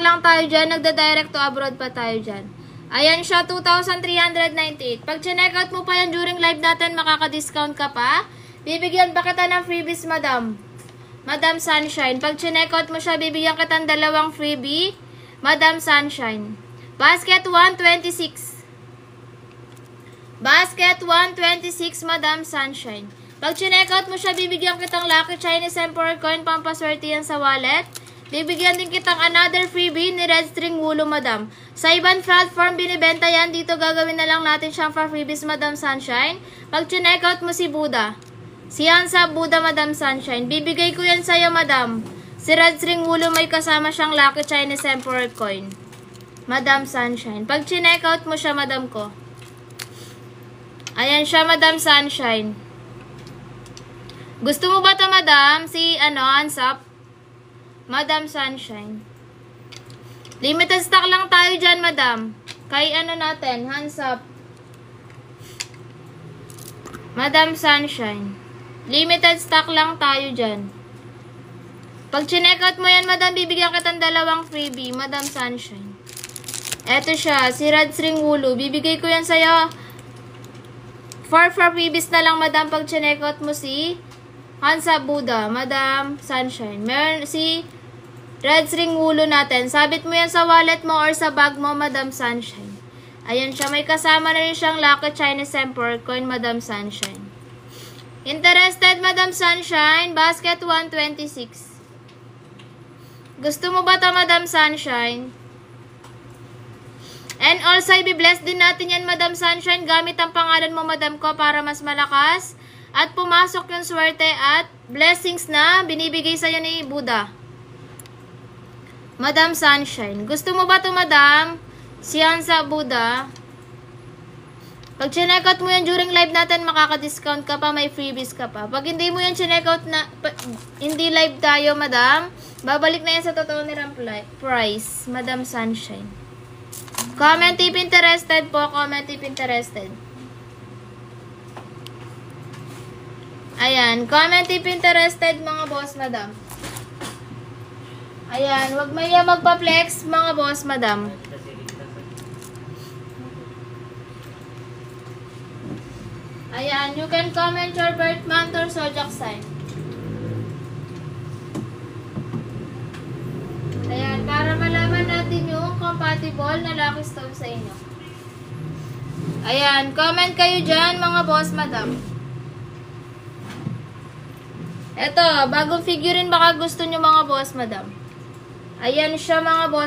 lang tayo dyan. Nagda-direct to abroad pa tayo dyan. Ayan siya, 2,398. Pag check-out mo pa yan during live natin, makaka-discount ka pa. Bibigyan pa kita ng freebies, madam. Madam Sunshine. Pag check-out mo siya, bibigyan kita ng 2 freebie. Madam Sunshine. Basket 126. Basket 126, Madam Sunshine. Pag check-out mo siya, bibigyan kitang Lucky Chinese Emperor Coin, pampaswerte yan sa wallet. Bibigyan din kitang another freebie ni Red String Wulo, madam. Sa ibang platform, binibenta yan. Dito gagawin na lang natin siyang for freebies, Madam Sunshine. Pag check-out mo si Buddha. Si Hansa Buddha, Madam Sunshine. Bibigay ko yan sa'yo, madam. Si Red String Wulo may kasama siyang Lucky Chinese Emperor Coin. Madam Sunshine. Pag check-out mo siya, madam ko. Ayan siya, Madam Sunshine. Gusto mo ba ito, madam? Si, Ansap? Madam Sunshine. Limited stock lang tayo dyan, madam. Kay, natin, Hansap. Madam Sunshine. Limited stock lang tayo dyan. Pag chinekout mo yan, madam, bibigyan kitang 2 freebie, Madam Sunshine. Eto siya, si Red String Wulo. Bibigay ko yan sa'yo. For freebies na lang, madam, pag chinekout mo si Hansa Buddha, Madam Sunshine. Meron si Red String Wulo natin. Sabit mo yan sa wallet mo or sa bag mo, Madam Sunshine. Ayan siya. May kasama na rin siyang Lucky Chinese Emperor Coin, Madam Sunshine. Interested, Madam Sunshine? Basket 126. Gusto mo ba ito, Madam Sunshine? And also, i-bless din natin yan, Madam Sunshine. Gamit ang pangalan mo, Madam ko, para mas malakas. At pumasok yung swerte at blessings na binibigay sa'yo ni Buddha. Madam Sunshine. Gusto mo ba ito, madam? Si Hansa Buddha. Pag chinekout mo yan during live natin, makaka-discount ka pa, may freebies ka pa. Pag hindi mo yan chinekout na, hindi live tayo, madam, babalik na yan sa totoo nilang price. Madam Sunshine. Comment if interested po. Comment if interested. Ayan. Comment if interested, mga boss, madam. Ayan. Huwag maya magpa-flex, mga boss, madam. Ayan. You can comment your birth month or zodiac sign. Ayan. Para malaman natin yung compatible na lucky stone sa inyo. Ayan. Comment kayo dyan, mga boss, madam. Eto, bagong figurine baka gusto nyo, mga boss, madam. Ayan siya, mga boss.